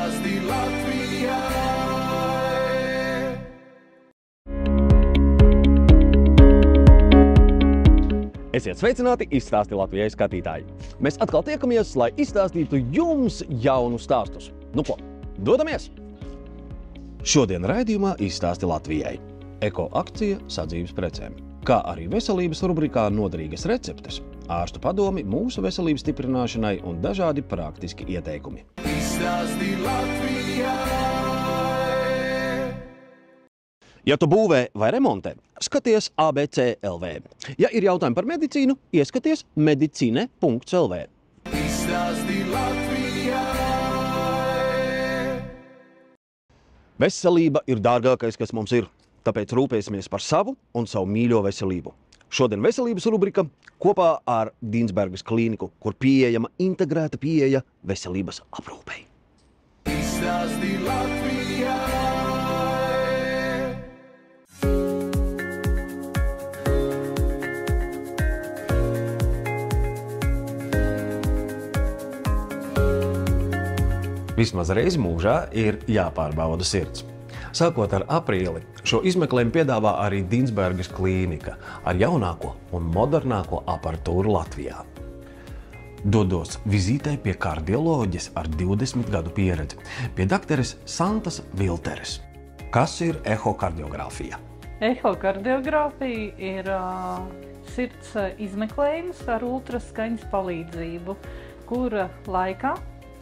Izstāsti Latvijai. Esiet sveicināti, Izstāsti Latvijai skatītāji! Mēs atkal tiekamies, lai izstāstītu jums jaunu stāstus. Nu ko, dodamies! Šodien raidījumā Izstāsti Latvijai. Eko akcija sadzīves precēm, kā arī veselības rubrikā noderīgas receptes, ārstu padomi mūsu veselības stiprināšanai un dažādi praktiski ieteikumi. Izstāsti Latvijai. Ja tu būvē vai remontē, skaties ABC LV. Ja ir jautājumi par medicīnu, ieskaties medicine.lv. Izstāsti Latvijai. Veselība ir dārgākais, kas mums ir, tāpēc rūpēsimies par savu un savu mīļo veselību. Šodien veselības rubrika kopā ar Dīnsbergas klīniku, kur pieejama integrēta pieeja veselības aprūpei. Izstāsti Latvijai. Vismaz reizi mūžā ir jāpārbauda sirds. Sākot ar aprīli, šo izmeklējumu piedāvā arī Dīnsbergas klīnika ar jaunāko un modernāko aparatūru Latvijā. Dodos vizītē pie kardioloģes ar 20 gadu pieredzi, pie dakteres Santas Vilteres. Kas ir ehokardiogrāfija? Ehokardiogrāfija ir sirds izmeklējums ar ultraskaņas palīdzību, kura laikā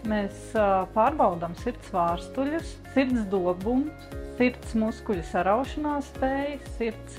mēs pārbaudām sirds vārstuļus, sirds dobumus, sirds muskuļu saraušanās spēju, sirds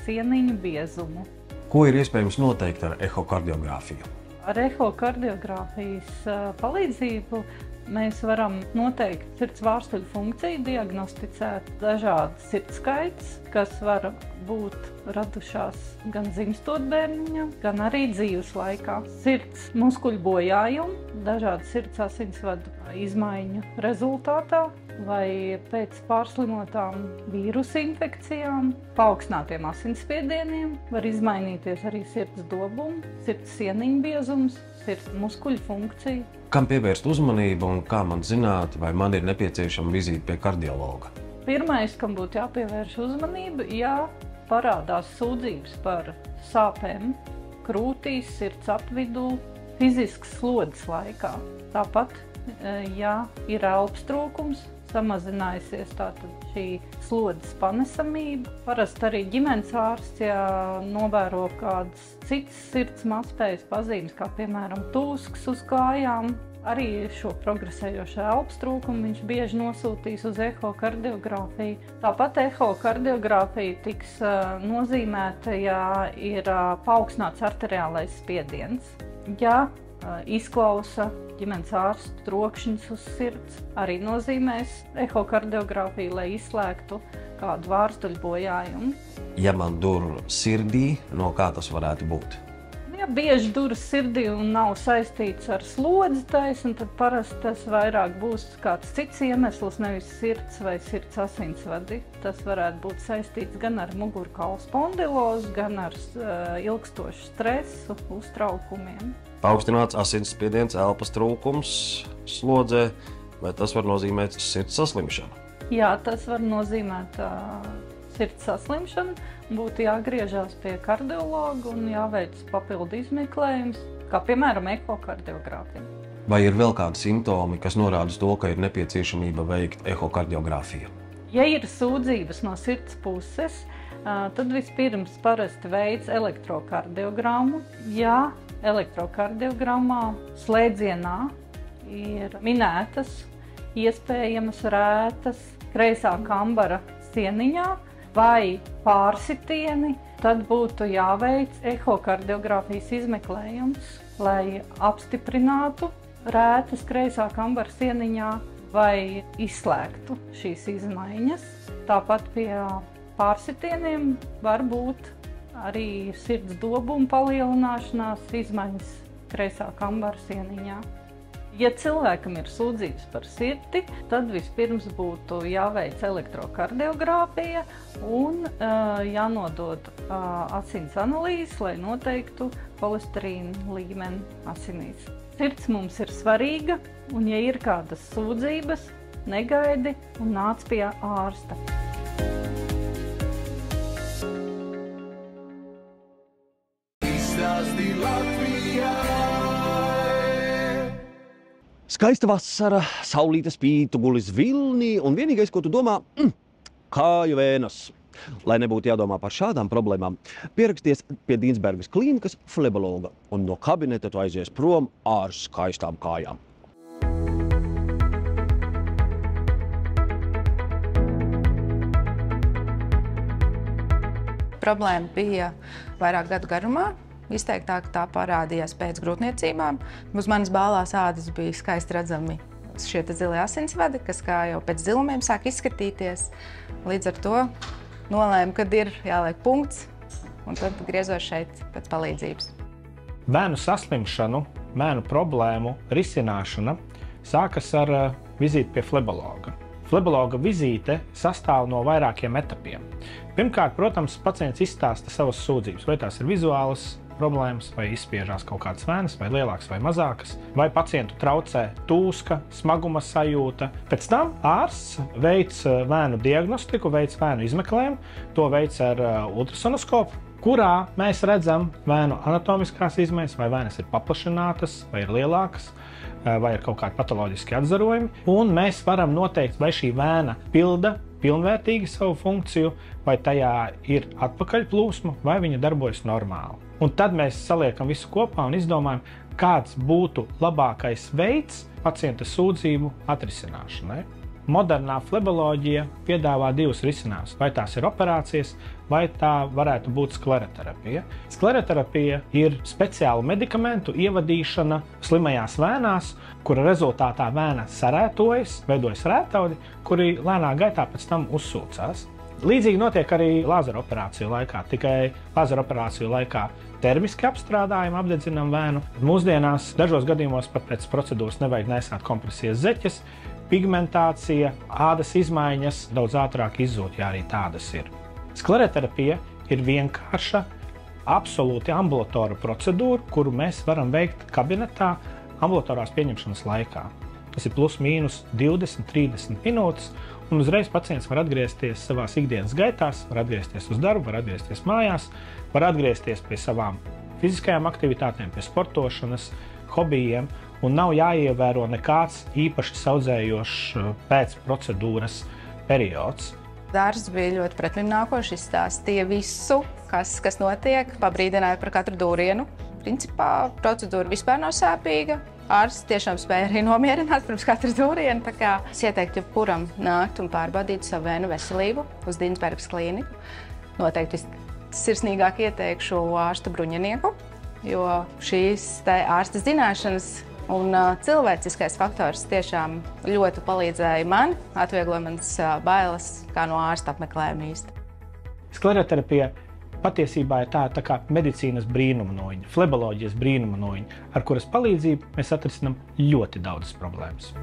sieniņu biezumu. Ko ir iespējams noteikt ar ehokardiogrāfiju? Ar ehokardiogrāfijas palīdzību mēs varam noteikt sirds vārstuļu funkciju, diagnosticēt dažādas sirds skaitas, kas var būt radušās gan dzimstot bērniņam, gan arī dzīves laikā. Sirds muskuļu bojājumi, dažādu sirds asinsvadu izmaiņu rezultātā vai pēc pārslimotām vīrusu infekcijām, paaugstinātiem asinsspiedieniem, var izmainīties arī sirds dobumi, sirds sieniņu biezums, sirds muskuļu funkcija. Kam pievērst uzmanību un kā man zināt, vai man ir nepieciešama vizīte pie kardiologa? Pirmais, kam būtu jāpievērš uzmanība, ja parādās sūdzības par sāpēm krūtīs, sirds apvidū, fizisks slodzes laikā. Tāpat, ja ir elpas trūkums, samazinājusies tātad šī slodzes panesamība. Parasti arī ģimenes ārsts, ja novēro kādas citas sirds mazspējas pazīmes, kā piemēram tūsks uz kājām, arī šo progresējošo elpas trūkumu viņš bieži nosūtīs uz ehokardiogrāfiju. Tāpat ehokardiogrāfija tiks nozīmēta, ja ir paaugstināts arteriālais spiediens. Ja izklausa ģimenes ārstu trokšņus uz sirds, arī nozīmēs ehokardiogrāfiju, lai izslēgtu kādu vārstuļu bojājumu. Ja man dur sirdī, no kā tas varētu būt? Ja bieži duras sirdī un nav saistīts ar slodzi taisni, tad parasti tas vairāk būs kāds cits iemesls, nevis sirds vai sirds asinsvadi. Tas varētu būt saistīts gan ar mugurkaula spondilozi, gan ar ilgstošu stresu, uztraukumiem. Paaugstināts asinsspiediens, elpas trūkums, slodzē, vai tas var nozīmēt sirds saslimšanu? Jā, tas var nozīmēt sirds saslimšanu. Būtu jāgriežās pie kardiologa un jāveic papildu izmeklējums, kā piemēram ehokardiogrāfija. Vai ir vēl kādi simptomi, kas norāda to, ka ir nepieciešamība veikt ehokardiogrāfiju? Ja ir sūdzības no sirds puses, tad vispirms parasti veic elektrokardiogrammu. Ja elektrokardiogrammā slēdzienā ir minētas iespējamas rētas kreisā kambara sieniņā vai pārsitieni, tad būtu jāveic ehokardiogrāfijas izmeklējums, lai apstiprinātu rētas kreisā kambara sieniņā vai izslēgtu šīs izmaiņas. Tāpat pie pārsitieniem var būt arī sirds dobuma palielināšanās, izmaiņas kreisā kambara sieniņā. Ja cilvēkam ir sūdzības par sirdi, tad vispirms būtu jāveic elektrokardiogrāfija un jānodod asins analīzes, lai noteiktu holesterīna līmeni asinīs. Sirds mums ir svarīga, un ja ir kādas sūdzības, negaidi un nāc pie ārsta. Izstāstī Latvijai! Skaista vasara, saulīte spīd, tu gulis vilnī, un vienīgais, ko tu domā, kāju vēnas. Lai nebūtu jādomā par šādām problēmām, pieraksties pie Dīnsbergas klīnikas flebologa, un no kabineta tu aizies prom ar skaistām kājām. Problēma bija vairāk gadu garumā. Izteiktāk tā parādījās pēc grūtniecībām. Uz manas bālās ādas bija skaisti redzami šie zilie asinsvadi, kas kā jau pēc zilumiem sāk izskatīties. Līdz ar to nolēmu, kad ir jāliek punkts, un tad griezos šeit pēc palīdzības. Vēnu saslimšanu, vēnu problēmu risināšana sākas ar vizīti pie flebologa. Flebologa vizīte sastāv no vairākiem etapiem. Pirmkārt, protams, pacients izstāsta savas sūdzības, vai tās ir vizuālas problēmas, vai izspiežās kaut kādas vēnas, vai lielākas vai mazākas, vai pacientu traucē tūska, smaguma sajūta. Pēc tam ārsts veic vēnu diagnostiku, veic vēnu izmeklējumu, to veic ar ultrasonoskopu, kurā mēs redzam vēnu anatomiskās izmaiņas, vai vēnas ir paplašinātas, vai ir lielākas, vai ir kaut kādi patoloģiski atzarojumi, un mēs varam noteikt, vai šī vēna pilda pilnvērtīgi savu funkciju, vai tajā ir atpakaļplūsma, vai viņa darbojas normāli. Un tad mēs saliekam visu kopā un izdomājam, kāds būtu labākais veids pacienta sūdzību atrisināšanai. Modernā fleboloģija piedāvā divus risinājumus. Vai tās ir operācijas, vai tā varētu būt skleroterapija. Skleroterapija ir speciālu medikamentu ievadīšana slimajās vēnās, kura rezultātā vēna sarētojas, veidojas rētaudi, kuri lēnā gaitā pēc tam uzsūcās. Līdzīgi notiek arī lāzera operāciju laikā, tikai lāzera operāciju laikā termiski apstrādājam, apdedzinām vēnu. Mūsdienās dažos gadījumos pat pēc procedūras nevajag nesāt kompresijas zeķes, pigmentācija, ādas izmaiņas daudz ātrāk izzūd, ja arī tādas ir. Skleroterapija ir vienkārša, absolūti ambulatora procedūra, kuru mēs varam veikt kabinetā ambulatorās pieņemšanas laikā. Tas ir plus mīnus 20-30 minūtes, un uzreiz pacients var atgriezties savās ikdienas gaitās, var atgriezties uz darbu, var atgriezties mājās, var atgriezties pie savām fiziskajām aktivitātēm, pie sportošanas, hobijiem, un nav jāievēro nekāds īpaši saudzējošs pēc procedūras periods. Ārsts bija ļoti pretimnākoši, izstāstīja visu, kas notiek, pabrīdināja par katru dūrienu. Principā procedūra vispār nav sāpīga. Ārsts tiešām spēja arī nomierināt pirms katras dūriena. Tā kā es ieteiktu jebkuram nākt un pārbaudīt savu vēnu veselību uz Dīnsbergas klīniku. Noteikti sirsnīgāk ieteikšu ārstu Bruņinieku, jo šīs ārsta zināšanas un cilvēciskais faktors tiešām ļoti palīdzēja man, atviegloja manas bailes kā no ārsta apmeklējuma īsti. Skleroterapija patiesībā ir tā kā medicīnas brīnuma noiņa, fleboloģijas brīnuma noiņa, ar kuras palīdzību mēs atrisinām ļoti daudzas problēmas.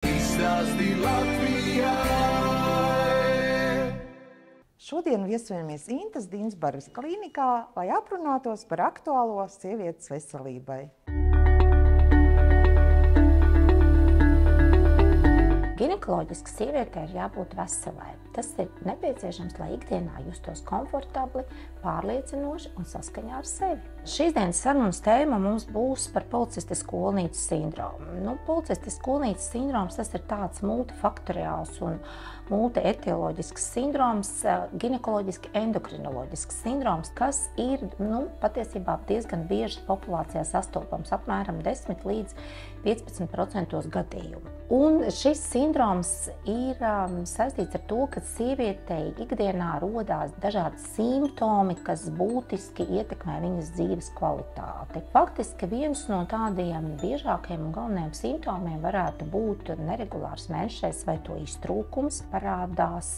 Izstāstī Latvijai! Šodien viesojamies Intas Dīnsbergas klīnikā, lai aprunātos par aktuālo sievietes veselībai. Ginekoloģiski sievietei ir jābūt veselai. Tas ir nepieciešams, lai ikdienā justos komfortabli, pārliecinoši un saskaņā ar sevi. Šīs dienas sarunas tēma mums būs par policistisku olnītes sindromu. Policistisku olnītes sindroms tas ir tāds multifaktoriāls un multietioloģisks sindroms, ginekoloģiski endokrinoloģisks sindroms, kas ir patiesībā diezgan bieži populācijā sastopams, apmēram 10 līdz 15% gadījumu. Un šis sindroms ir saistīts ar to, ka sievietei ikdienā rodās dažādi simptomi, kas būtiski ietekmē viņas dzīves kvalitāti. Faktiski viens no tādiem biežākajiem un galvenajiem simptomiem varētu būt neregulārs mēnešreiz vai to iztrūkums, parādās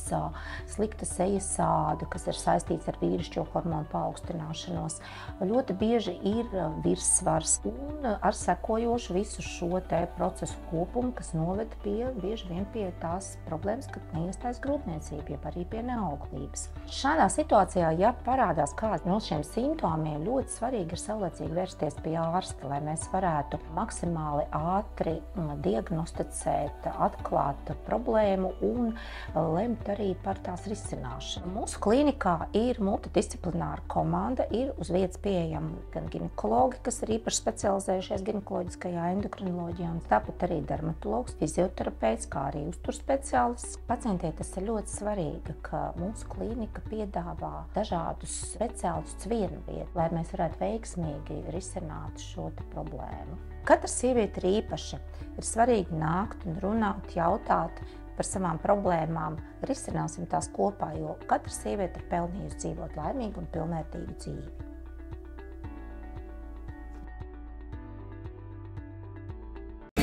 slikta sejas āda, kas ir saistīts ar vīrišķo hormonu paaugstināšanos. Ļoti bieži ir virssvars un ar sekojošu visu šo te procesu kopumu, kas noved bieži vien pie tās problēmas, kad neiestājas grūtniecība, jeb arī pie neauglības. Šādā situācijā, ja parādās kāds no šiem simptomiem, ļoti svarīgi ir saulēcīgi vērsties pie ārsta, lai mēs varētu maksimāli ātri diagnosticēt, atklāt problēmu un lemt arī par tās risināšanu. Mūsu klīnikā ir multidisciplināra komanda, ir uz vietas pieejami gan ginekologi, kas ir īpaši specializējušies ginekoloģiskajā endokrinoloģijā, un tāpat arī dermatologs, fizioterapeits, kā arī uzturspeciālists. Pacientiem tas ir ļoti svarīgi, ka mūsu klīnika piedāvā dažādus speciālistus vienu vietu, lai mēs varētu veiksmīgi risināt šo problēmu. Katra sieviete ir īpaša. Ir svarīgi nākt un runāt, jautāt par savām problēmām. Risināsim tās kopā, jo katra sieviete ir pelnījusi dzīvot laimīgu un pilnvērtīgu dzīvi.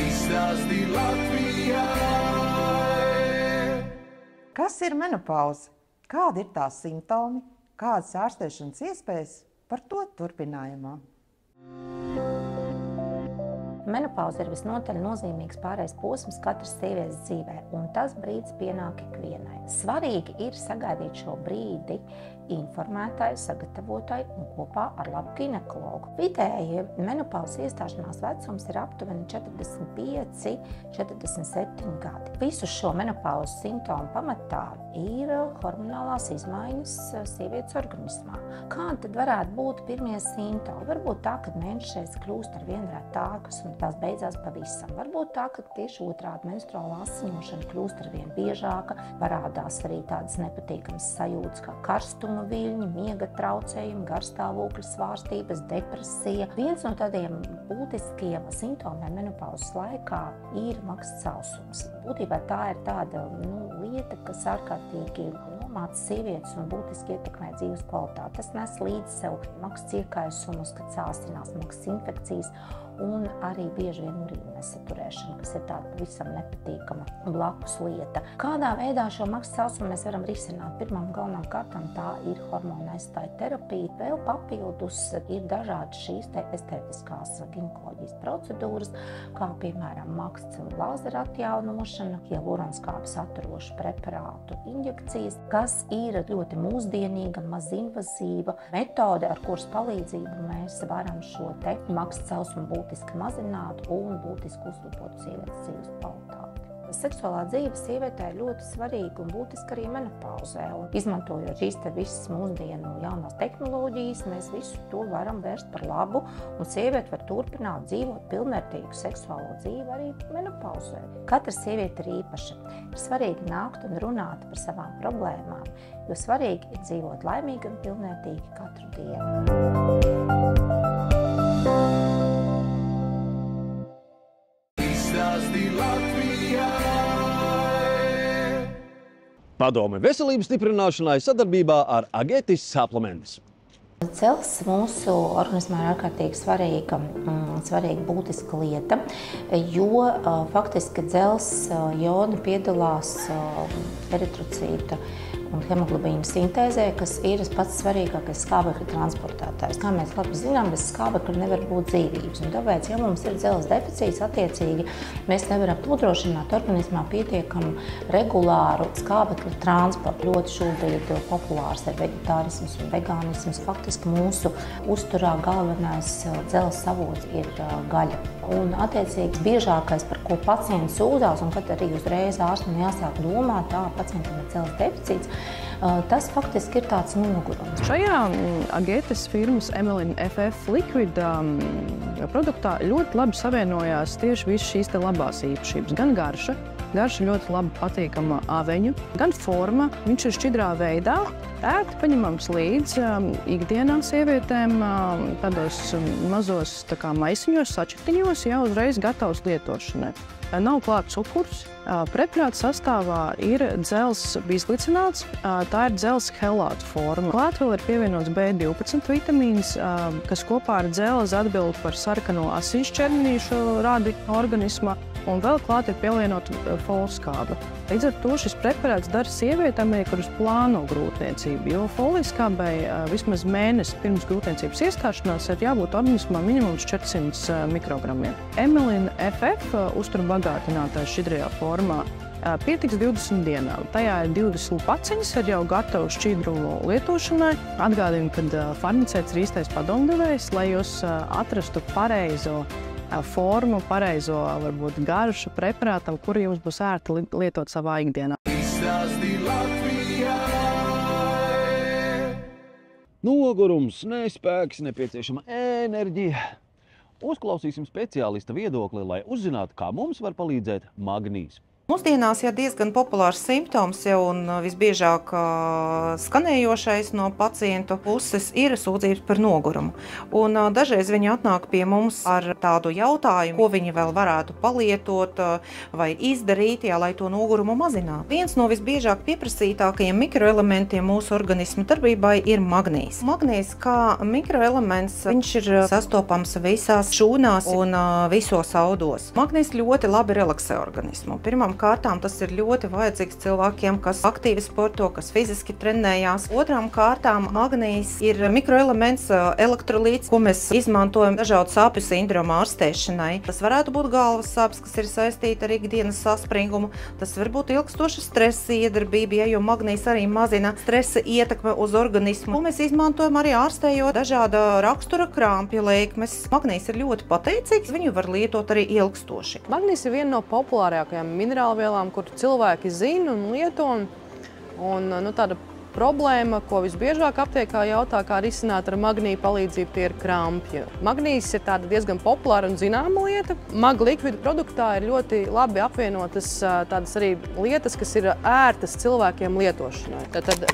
Izstāsti Latvijai! Kas ir menopauze? Kādi ir tās simptomi? Kādas ārstēšanas iespējas? Par to turpinājumā. Menopauze ir visnotaļ nozīmīgs pārējais posms katras sievietes dzīvē, un tas brīdis pienāk ikvienai. Svarīgi ir sagaidīt šo brīdi informētai, sagatavotai un kopā ar labu ginekologu. Vidēji menopauzes iestāšanās vecums ir aptuveni 45, 47 gadi. Visu šo menopauzes simptomu pamatā ir hormonālās izmaiņas sievietes organismā. Kādi tad varētu būt pirmie simptomi? Varbūt tā, ka mēnešreiz kļūst ar vien retākas un tās beidzās pavisam. Varbūt tā, ka tieši otrādi menstruālā asiņošana kļūst ar vien biežāka, parādās arī tādas nepatīkamas sajūtas kā karstuma viļņi, miega traucējumi, garstāvokļa svārstības, depresija. Viens no tādiem būtiskiem simptomiem menopauzes laikā ir maksa sausums. Būtībā tā ir tāda lieta, kas ārkārtīgi nomāca sievietes un būtiski ietekmē dzīves kvalitāti. Tas nes līdzi sev maksas iekaisumus, kad sāsinās maksas infekcijas un arī bieži vien urīna nesaturēšana, kas ir tāda pavisam nepatīkama blakus lieta. Kādā veidā šo maksas sausumu mēs varam risināt? Pirmām galvenām kārtām tā ir hormonu aizstāju terapija. Vēl papildus ir dažādas šīs estētiskās ginekoloģijas procedūras, kā piemēram maksas un lāzera atjaunošana, hialuronskābi saturošu preparātu injekcijas, kas ir ļoti mūsdienīga, mazinvazīva metode, ar kuras palīdzību mēs varam šo maksas sausumu būtiski mazināt un būtiski uzlabot sievietes dzīves kvalitāti. Seksuālā dzīve sievietē ir ļoti svarīga un būtiska arī menopauzē. Izmantojot šīs visas mūsdienu jaunās tehnoloģijas, mēs visu to varam vērst par labu, un sieviete var turpināt dzīvot pilnvērtīgu seksuālo dzīvi arī menopauzē. Katra sieviete ir īpaša. Ir svarīgi nākt un runāt par savām problēmām, jo svarīgi ir dzīvot laimīgi un pilnvērtīgi katru dienu. Padome veselības stiprināšanai sadarbībā ar Agetis Supplements. Dzels mūsu organismā ir ārkārtīgi svarīga būtiska lieta, jo faktiski dzels joni piedalās eritrocīta un hemoglobīna sintēzē, kas ir pats svarīgākais skābekļa transportētājs. Kā mēs labi zinām, bez skābekļa nevar būt dzīvības. Un tāpēc, ja mums ir dzelzs deficīts, attiecīgi mēs nevaram nodrošināt organismā pietiekamu regulāru skābekļa transportu. Ļoti šobrīd populārs ir veģetārisms un vegānisms. Faktiski mūsu uzturā galvenais dzelzs avots ir gaļa. Un attiecīgi biežākais, par ko pacients sūdzās, un kad arī uzreiz ārstam jāsāk domāt, pacientam ir dzelzs deficīts, tas faktiski ir tāds nogurums. Šajā Agetis firmas Emelin FF Liquid produktā ļoti labi savienojās tieši visas šīs labās īpašības. Gan garša ļoti labi patīkama aveņu, gan forma, viņš ir šķidrā veidā, ērti paņemams līdz ikdienā sievietēm tādos mazos maisiņos, sačetiņos, jau uzreiz gatavs lietošanai. Nav klāts cukurs. Preparāta sastāvā ir dzels bisglicināts, tā ir dzels helāta forma. Klāt vēl ir pievienots B12 vitamīns, kas kopā ar dzelzi atbild par sarkano asins ķermenīšu radi organismā, un vēl klāt ir pievienota folskāba. Līdz ar to šis preparāts dara sievietēm, kuras plāno grūtniecību, jo folskābai vismaz mēnesi pirms grūtniecības iestāšanās ir jābūt organismā minimums 400 mikrogramiem. Emelin FF uzturbagātinātājs šķidrajā formā pietiks 20 dienām. Tajā ir 20 paciņas ar jau gatavu šķīdrumu lietošanai. Atgādinu, ka farmaceits ir īstais padomdevējs, lai jūs atrastu pareizo formu, pareizo varbūt garšu preparātam, kuru jums būs ērti lietot savā ikdienā. Nogurums, nespēks, nepieciešama enerģija. Uzklausīsim speciālista viedokli, lai uzzinātu, kā mums var palīdzēt magnīzs. Mūsdienās diezgan populārs simptoms jau un visbiežāk skanējošais no pacientu puses ir sūdzības par nogurumu. Un dažreiz viņi atnāk pie mums ar tādu jautājumu, ko viņi vēl varētu palietot vai izdarīt, lai to nogurumu mazinātu. Viens no visbiežāk pieprasītākajiem mikroelementiem mūsu organismu darbībai ir magnīzs. Magnīzs kā mikroelements, viņš ir sastopams visās šūnās un visos audos. Magnīzs ļoti labi relaksē organismu. Pirmām kārtām tas ir ļoti vajadzīgs cilvēkiem, kas aktīvi sporto, kas fiziski trenējās. Otrām kārtām magnīzs ir mikroelements, elektrolīts, ko mēs izmantojam dažādu sāpju sindromu ārstēšanai. Tas varētu būt galvas sāpes, kas ir saistīta ar ikdienas saspringumu. Tas var būt ilgstoša stresa iedarbība, jo magnīzs arī mazina stresa ietekme uz organismu. Ko mēs izmantojam arī ārstējot dažāda rakstura krampju lēkmes. Magnīzs ir ļoti pateicīgs, viņu var lietot arī ilgstoši. Magnīzs ir viena no populārākajām minerālvielām, kur cilvēki zina un lieto. Tāda problēma, ko visbiežāk aptiekā jautā, kā risināt ar magnīju palīdzību, tie ir krampji. Magnīzs ir tāda diezgan populāra un zināma lieta. Mag likvidu produktā ir ļoti labi apvienotas tādas arī lietas, kas ir ērtas cilvēkiem lietošanai. Tad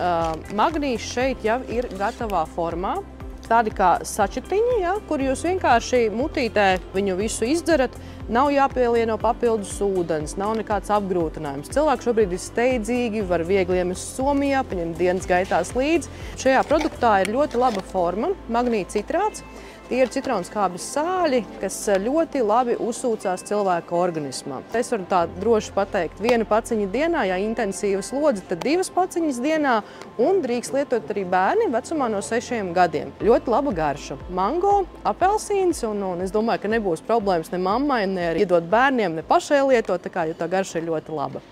magnīzs šeit jau ir gatavā formā. Tādi kā sačetiņi, kur jūs vienkārši mutītē viņu visu izdzerat, nav jāpielieno papildus ūdens, nav nekāds apgrūtinājums. Cilvēki šobrīd ir steidzīgi, var viegli iemest Somijā, paņemt dienas gaitās līdzi. Šajā produktā ir ļoti laba forma, magnīja citrāts. Tie ir citronskābes sāļi, kas ļoti labi uzsūcās cilvēka organismā. Es varu tā droši pateikt, 1 paciņa dienā, ja intensīva slodze, tad 2 paciņas dienā, un drīkst lietot arī bērni vecumā no 6 gadiem. Ļoti laba garša. Mango, apelsīns, un es domāju, ka nebūs problēmas ne mammai, ne arī iedot bērniem, ne pašai lietot, jo tā garša ir ļoti laba.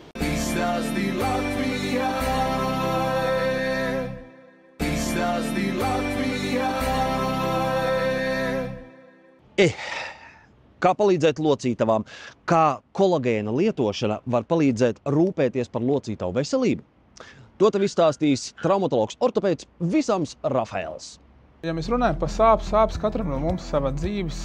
Kā palīdzēt locītavām, kā kolagēna lietošana var palīdzēt rūpēties par locītavu veselību? To tev izstāstīs traumatologs ortopēds Visams Rafaels. Ja mēs runājam par sāpes katram no mums savā dzīves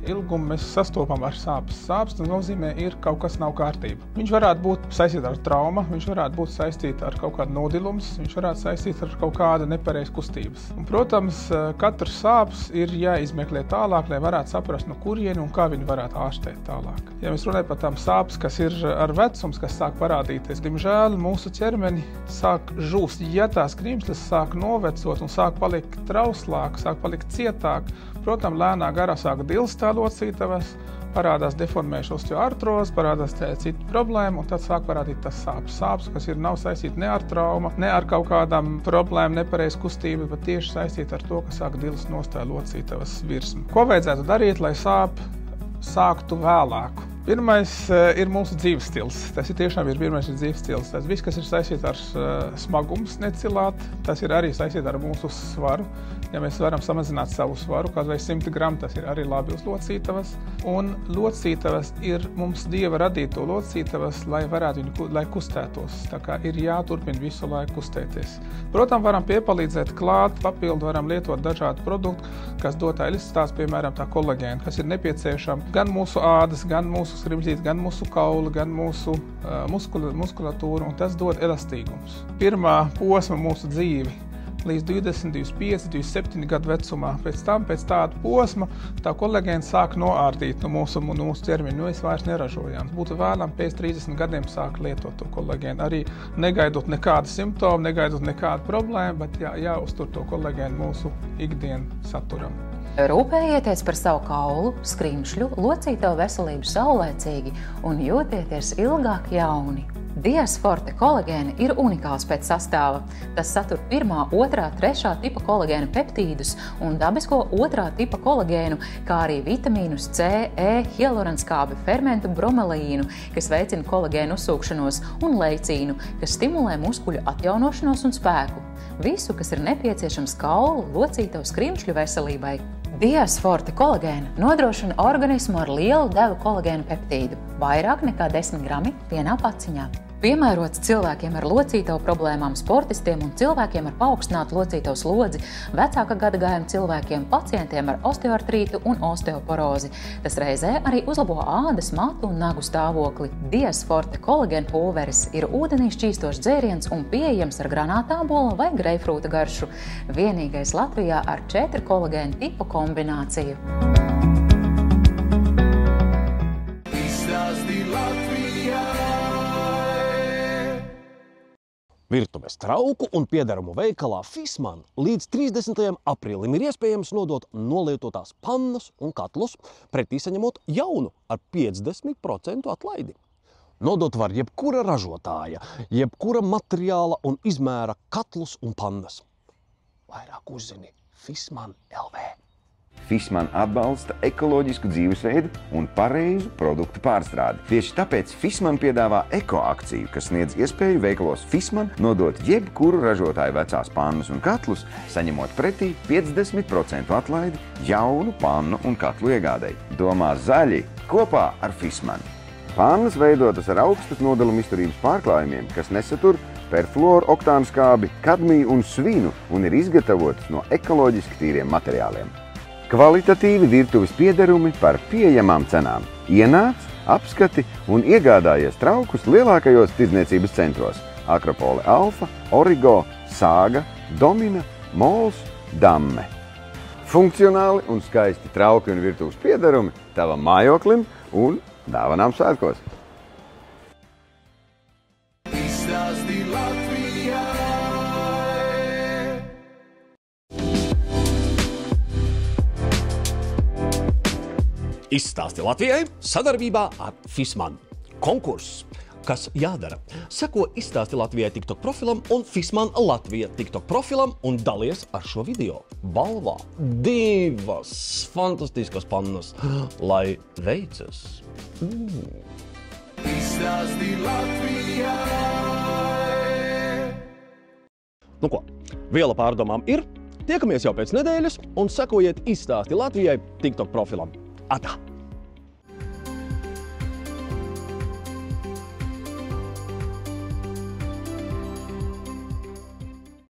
ilgumu mēs sastopam ar sāpes. Sāpes nozīmē, ir kaut kas nav kārtība. Viņš varētu būt saistīts ar trauma, viņš varētu būt saistīts ar kaut kādu nodilums, viņš varētu saistīts ar kaut kādu nepareizu kustības. Un, protams, katrs sāpes ir jāizmeklē tālāk, lai varētu saprast, no kurieni un kā viņi varētu ārstēt tālāk. Ja mēs runājam par tām sāpes, kas ir ar vecums, kas sāk parādīties, diemžēl mūsu ķermeni sāk žūst. Ja tās krimslis sāk novecot un sāk palikt trauslāk, sāk palikt cietāk, protams, lēnā garā sāk dilst tā locītavas, parādās deformējuši osteoartrozi, parādās cita problēma, un tad sāk parādīt tas sāpes. Sāpes, kas nav saistīti ne ar trauma, ne ar kaut kādām problēmu, nepareizu kustību, bet tieši saistīti ar to, ka sāk dilst nost tā locītavas virsma. Ko vajadzētu darīt, lai sāpe sāktu vēlāk? Pirmais ir mūsu dzīves stils. Tas ir tiešām pirmais dzīves stils. Tas viss, kas ir saistīts ar smagums necilāt, tas ir arī saistīts ar mūsu svaru. Ja mēs varam samazināt savu svaru, kaut vai 100 gramu, tas ir arī labi uz locītavas. Un locītavas ir mums Dieva radīto locītavas, lai varētu lai kustētos. Tā kā ir jāturpina visu laiku kustēties. Protams, varam piepalīdzēt klāt, papildu varam lietot dažādu produktu, kas dod elastās, piemēram, tā kolagēna, kas ir nepieciešama gan mūsu ādas, gan mūsu skrimzīt, gan mūsu kauli, gan mūsu muskulatūru, un tas dod elastīgums. Pirmā posma mūsu dzīvi līdz 20, 25, 27 gadu vecumā. Pēc tāda posma tā kolagēna sāk noārdīt no mūsu ķermeņa, mēs vairs neražojām. Būtu vēlam pēc 30 gadiem sāk lietot to kolagēnu, arī negaidot nekādu simptomu, negaidot nekādu problēmu, bet jāuztur to kolagēnu mūsu ikdienu saturam. Rūpējieties par savu kaulu, skrimšļu, locītavu veselību saulēcīgi un jūtieties ilgāk jauni. Dias Forte kolagēni ir unikāls pēc sastāva. Tas satur 1., 2., 3. tipa kolagēna peptīdus un dabisko 2. tipa kolagēnu, kā arī vitamīnus C, E, hialuronskābi, fermentu bromelaīnu, kas veicina kolagēnu uzsūkšanos, un leicīnu, kas stimulē muskuļu atjaunošanos un spēku. Visu, kas ir nepieciešams kaulu, locītavu, skrimšļu veselībai. Dias Forte kolagēna nodrošina organismu ar lielu devu kolagēnu peptīdu, vairāk nekā 10 grami vienā paciņā. Piemērots cilvēkiem ar locītavu problēmām, sportistiem un cilvēkiem ar paaugstinātu locītavu slodzi, vecāka gadagājuma cilvēkiem, pacientiem ar osteoartrītu un osteoporozi. Tas reizē arī uzlabo ādas, matu un nagu stāvokli. Dias Forte kolagēna pulveris ir ūdenī šķīstošs dzēriens un pieejams ar granātābola vai greifrūta garšu. Vienīgais Latvijā ar 4 kolagēna tipu kombināciju. Virtuves trauku un piederumu veikalā Fissmann līdz 30. aprīlim ir iespējams nodot nolietotās pannas un katlus, pretī saņemot jaunu ar 50% atlaidi. Nodot var jebkura ražotāja, jebkura materiāla un izmēra katlus un pannas. Vairāk uzzini Fissmann LV. Fissmann atbalsta ekoloģisku dzīvesveidu un pareizu produktu pārstrādi. Tieši tāpēc Fissmann piedāvā eko-akciju, kas sniedz iespēju veikalos Fissmann nodot jebkuru ražotāju vecās pannas un katlus, saņemot pretī 50% atlaidi jaunu pannu un katlu iegādei. Domā zaļi kopā ar Fissmann. Pannas veidotas ar augstas nodaluma izturības pārklājumiem, kas nesatur perfluoru oktānu skābi, kadmiju un svinu un ir izgatavotas no ekoloģiski tīriem materiāliem. Kvalitatīvi virtuves piederumi par pieejamām cenām. Ienāc, apskati un iegādājies traukus lielākajos tirdzniecības centros – Akropole Alfa, Origo, Sāga, Domina, Mols, Damme. Funkcionāli un skaisti trauki un virtuves piederumi tavam mājoklim un dāvanām svētkos. Izstāsti Latvijai sadarbībā ar Fissmann. Konkurss. Kas jādara? Seko Izstāsti Latvijai TikTok profilam un Fissmann Latvija TikTok profilam un dalies ar šo video. Balvā 2 fantastiskas pannas. Lai veicas! Izstāsti Latvijai! Nu ko, viela pārdomām ir. Tiekamies jau pēc nedēļas un sekojiet Izstāsti Latvijai TikTok profilam. Atā!